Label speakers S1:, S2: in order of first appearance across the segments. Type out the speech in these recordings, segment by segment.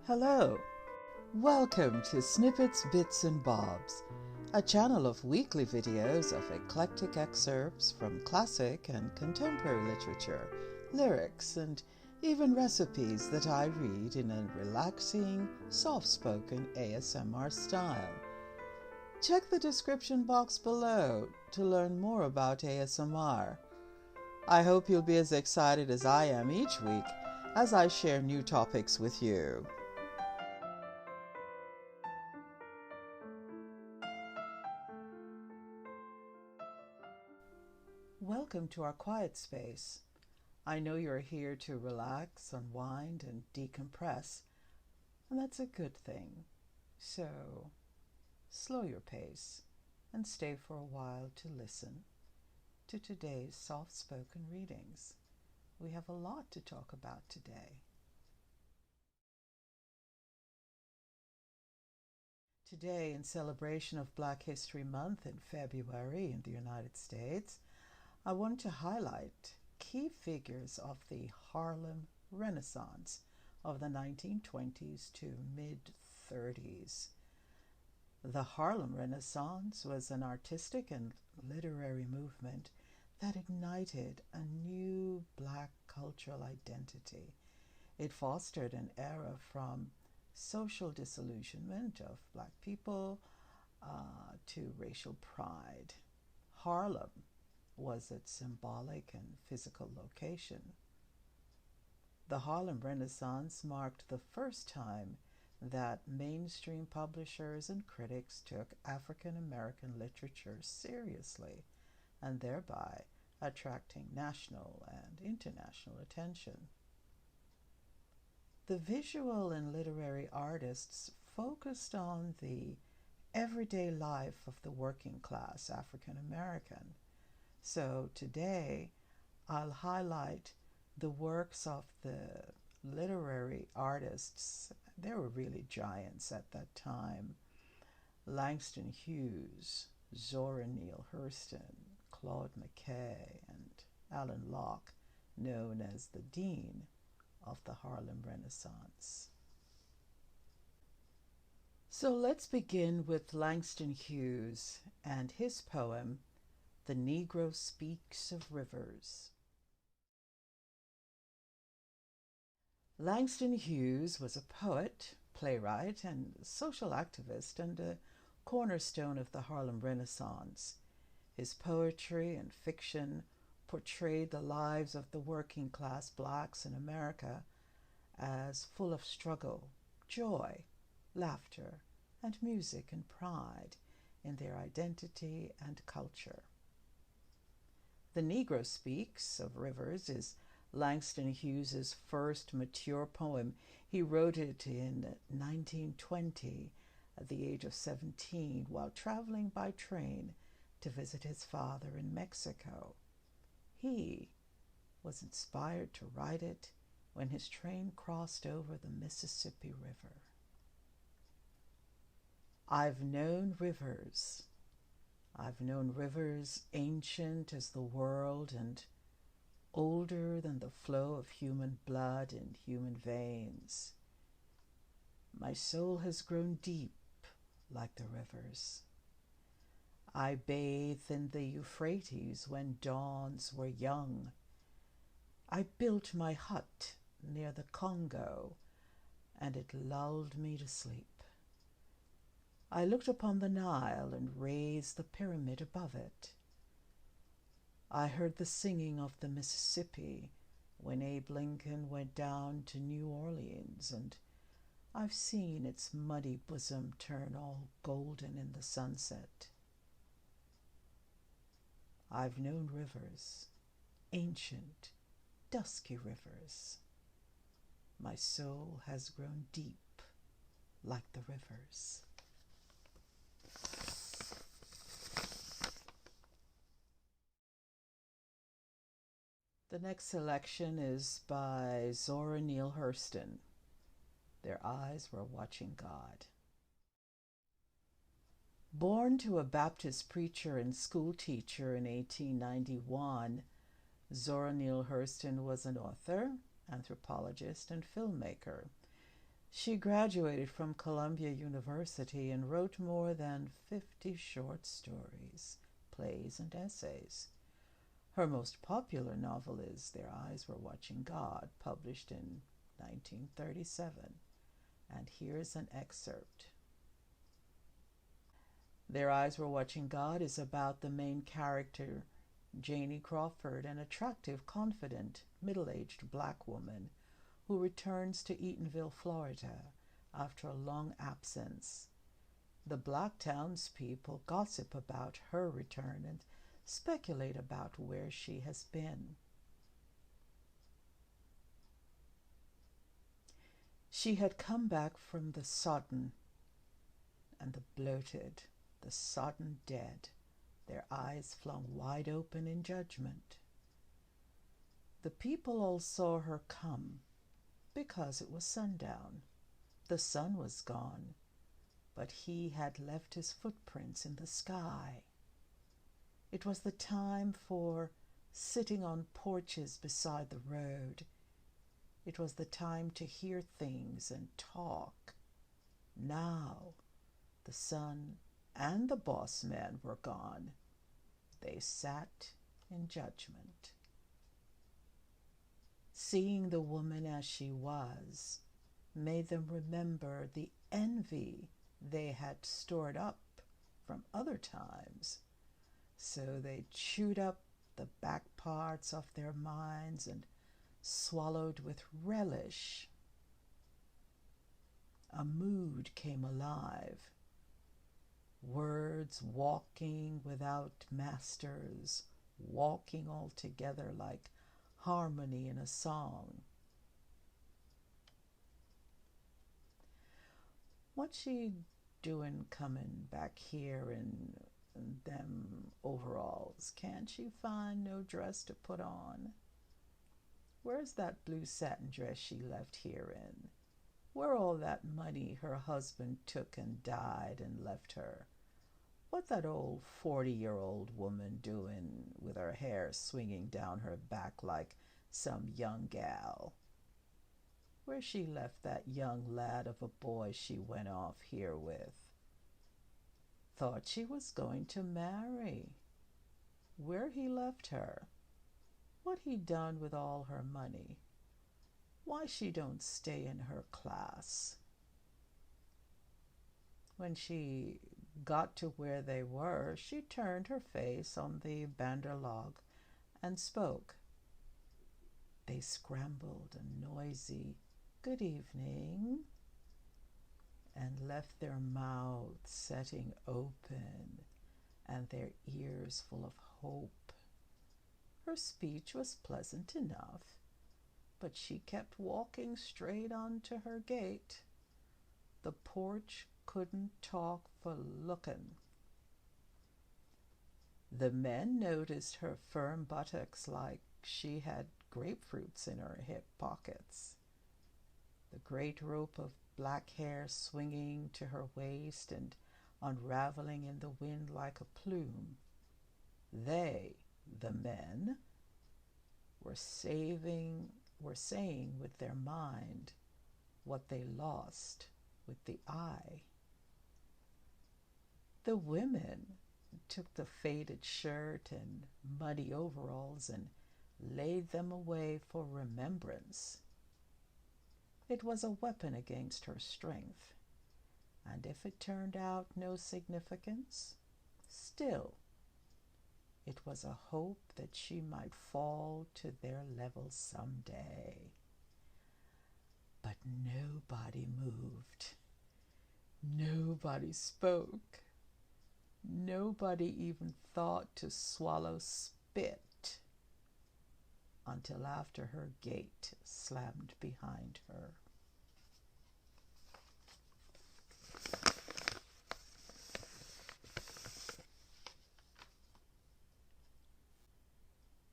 S1: Hello, welcome to Snippets, Bits and Bobs, a channel of weekly videos of eclectic excerpts from classic and contemporary literature, lyrics, and even recipes that I read in a relaxing, soft-spoken ASMR style. Check the description box below to learn more about ASMR. I hope you'll be as excited as I am each week as I share new topics with you. Welcome to our quiet space. I know you're here to relax, unwind, and decompress, and that's a good thing. So, slow your pace and stay for a while to listen to today's soft-spoken readings. We have a lot to talk about today. Today, in celebration of Black History Month in February in the United States, I want to highlight key figures of the Harlem Renaissance of the 1920s to mid-30s. The Harlem Renaissance was an artistic and literary movement that ignited a new Black cultural identity. It fostered an era from social disillusionment of Black people to racial pride. Harlem was its symbolic and physical location. The Harlem Renaissance marked the first time that mainstream publishers and critics took African American literature seriously, and thereby attracting national and international attention. The visual and literary artists focused on the everyday life of the working class African American. So today, I'll highlight the works of the literary artists. They were really giants at that time. Langston Hughes, Zora Neale Hurston, Claude McKay, and Alain Locke, known as the Dean of the Harlem Renaissance. So let's begin with Langston Hughes and his poem, "The Negro Speaks of Rivers." Langston Hughes was a poet, playwright, and social activist, and a cornerstone of the Harlem Renaissance. His poetry and fiction portrayed the lives of the working class Blacks in America as full of struggle, joy, laughter, and music and pride in their identity and culture. "The Negro Speaks of Rivers" is Langston Hughes's first mature poem. He wrote it in 1920 at the age of 17 while traveling by train to visit his father in Mexico. He was inspired to write it when his train crossed over the Mississippi River. I've known rivers ancient as the world and older than the flow of human blood in human veins. My soul has grown deep like the rivers. I bathed in the Euphrates when dawns were young. I built my hut near the Congo, and it lulled me to sleep. I looked upon the Nile and raised the pyramid above it. I heard the singing of the Mississippi when Abe Lincoln went down to New Orleans, and I've seen its muddy bosom turn all golden in the sunset. I've known rivers, ancient, dusky rivers. My soul has grown deep like the rivers. The next selection is by Zora Neale Hurston. "Their Eyes Were Watching God." Born to a Baptist preacher and school teacher in 1891, Zora Neale Hurston was an author, anthropologist, and filmmaker. She graduated from Columbia University and wrote more than 50 short stories, plays, and essays. Her most popular novel is Their Eyes Were Watching God, published in 1937. And here's an excerpt. Their Eyes Were Watching God is about the main character, Janie Crawford, an attractive, confident, middle-aged black woman who returns to Eatonville, Florida, after a long absence. The black townspeople gossip about her return and speculate about where she has been. She had come back from the sodden and the bloated, the sodden dead, their eyes flung wide open in judgment. The people all saw her come because it was sundown. The sun was gone, but he had left his footprints in the sky. It was the time for sitting on porches beside the road. It was the time to hear things and talk. Now, the sun and the boss man were gone. They sat in judgment. Seeing the woman as she was made them remember the envy they had stored up from other times. So they chewed up the back parts of their minds and swallowed with relish. A mood came alive. Words walking without masters, walking all together like harmony in a song. What's she doing coming back here in them overalls? Can't she find no dress to put on? Where's that blue satin dress she left here in? Where all that money her husband took and died and left her? What that old 40-year-old woman doing with her hair swinging down her back like some young gal? Where she left that young lad of a boy she went off here with? Thought she was going to marry. Where he left her? What he done with all her money? Why she don't stay in her class? When she got to where they were, she turned her face on the banderlog and spoke. They scrambled a noisy "Good evening," and left their mouths setting open and their ears full of hope. Her speech was pleasant enough, but she kept walking straight on to her gate. The porch couldn't talk for looking. The men noticed her firm buttocks like she had grapefruits in her hip pockets, the great rope of black hair swinging to her waist and unraveling in the wind like a plume. They, the men, were saying with their mind what they lost with the eye. The women took the faded shirt and muddy overalls and laid them away for remembrance. It was a weapon against her strength, and if it turned out no significance, still, it was a hope that she might fall to their level someday. But nobody moved. Nobody spoke. Nobody even thought to swallow spit until after her gate slammed behind her.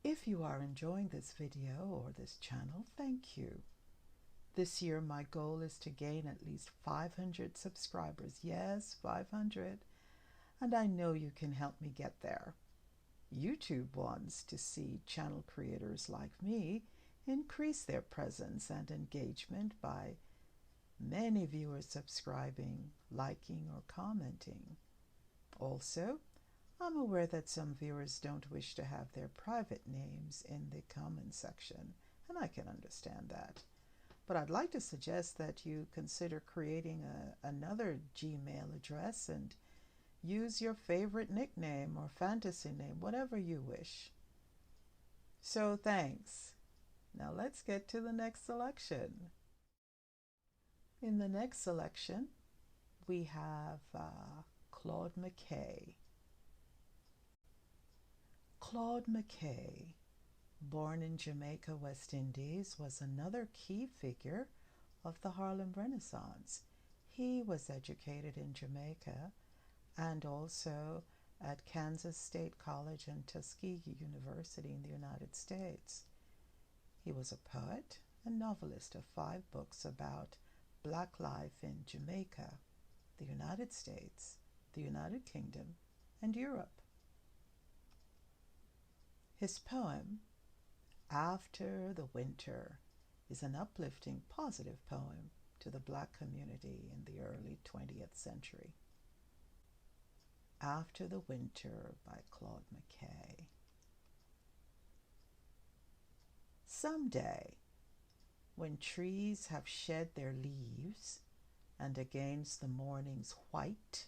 S1: If you are enjoying this video or this channel, thank you. This year my goal is to gain at least 500 subscribers. Yes, 500. And I know you can help me get there. YouTube wants to see channel creators like me increase their presence and engagement by many viewers subscribing, liking, or commenting. Also, I'm aware that some viewers don't wish to have their private names in the comment section, and I can understand that. But I'd like to suggest that you consider creating another Gmail address and use your favorite nickname or fantasy name, whatever you wish. So thanks. Now let's get to the next selection. In the next selection, we have Claude McKay. Claude McKay, born in Jamaica, West Indies, was another key figure of the Harlem Renaissance. He was educated in Jamaica and also at Kansas State College and Tuskegee University in the United States. He was a poet and novelist of 5 books about Black life in Jamaica, the United States, the United Kingdom, and Europe. His poem, After the Winter, is an uplifting, positive poem to the Black community in the early 20th century. After the Winter by Claude McKay. Someday, when trees have shed their leaves, and against the morning's white,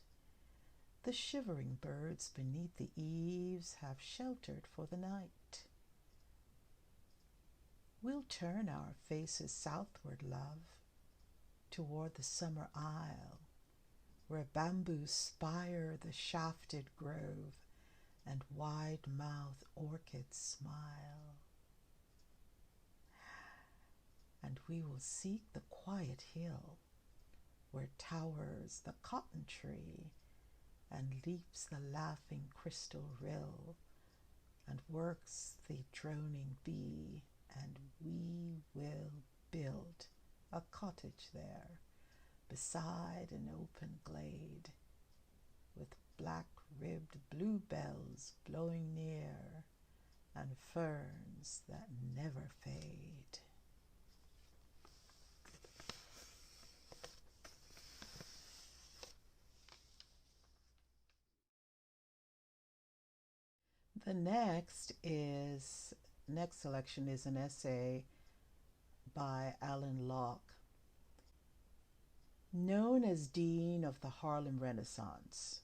S1: the shivering birds beneath the eaves have sheltered for the night. We'll turn our faces southward, love, toward the summer isle, where bamboos spire the shafted grove and wide-mouthed orchids smile. And we will seek the quiet hill where towers the cotton tree and leaps the laughing crystal rill and works the droning bee, and we will build a cottage there beside an open glade with black-ribbed bluebells blowing near and ferns that never fade. The next selection is an essay by Alain Locke. Known as Dean of the Harlem Renaissance,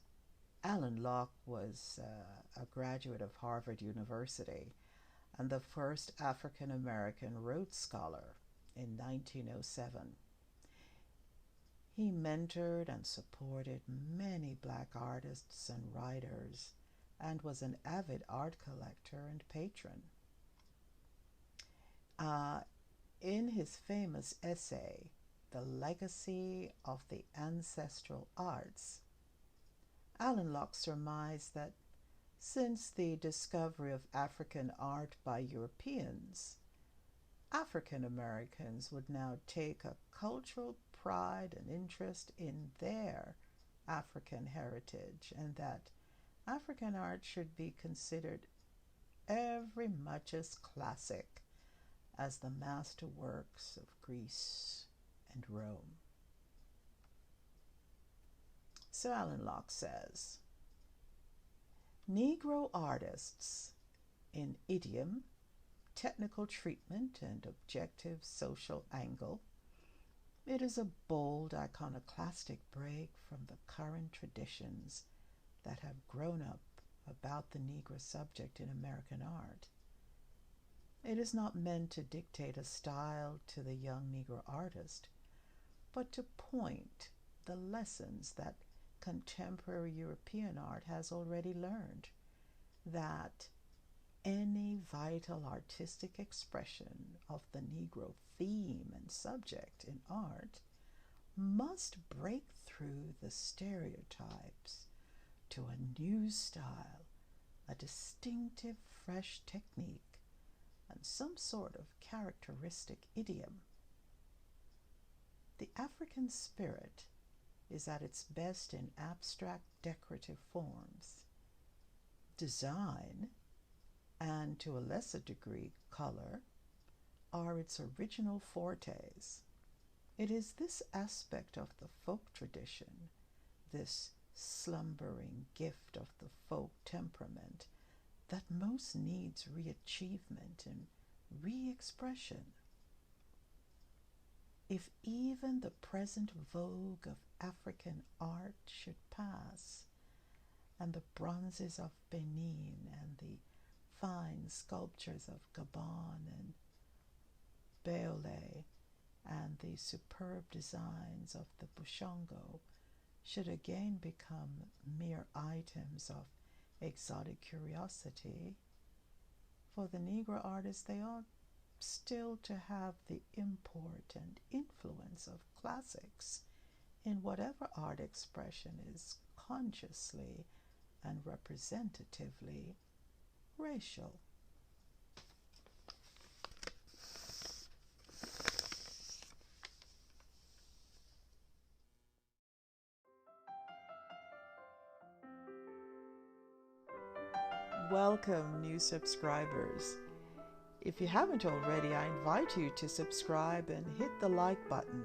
S1: Alain Locke was a graduate of Harvard University and the first African-American Rhodes Scholar in 1907. He mentored and supported many Black artists and writers and was an avid art collector and patron. In his famous essay, The Legacy of the Ancestral Arts, Alain Locke surmised that since the discovery of African art by Europeans, African Americans would now take a cultural pride and interest in their African heritage, and that African art should be considered every much as classic as the masterworks of Greece and Rome. So Alain Locke says, Negro artists in idiom, technical treatment, and objective social angle, it is a bold iconoclastic break from the current traditions that have grown up about the Negro subject in American art. It is not meant to dictate a style to the young Negro artist, but to point the lessons that contemporary European art has already learned, that any vital artistic expression of the Negro theme and subject in art must break through the stereotypes to a new style, a distinctive fresh technique, and some sort of characteristic idiom. The African spirit is at its best in abstract decorative forms. Design, and to a lesser degree color, are its original fortes. It is this aspect of the folk tradition, this slumbering gift of the folk temperament, that most needs re-achievement and re-expression. If even the present vogue of African art should pass, and the bronzes of Benin and the fine sculptures of Gabon and Beole and the superb designs of the Bushongo should again become mere items of exotic curiosity, for the Negro artists they ought still to have the import and influence of classics in whatever art expression is consciously and representatively racial. Welcome, new subscribers. If you haven't already, I invite you to subscribe and hit the like button.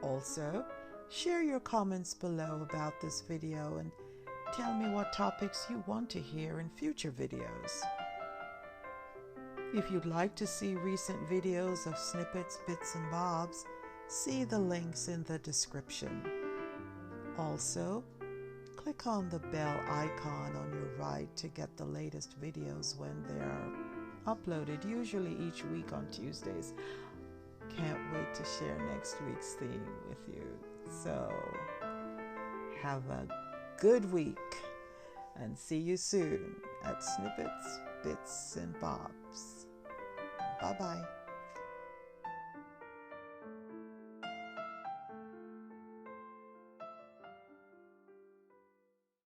S1: Also, share your comments below about this video and tell me what topics you want to hear in future videos. If you'd like to see recent videos of snippets, bits, and bobs, see the links in the description. Also, click on the bell icon on your right to get the latest videos when they are uploaded, usually each week on Tuesdays. Can't wait to share next week's theme with you. So, have a good week and see you soon at Snippets, Bits, and Bobs. Bye-bye.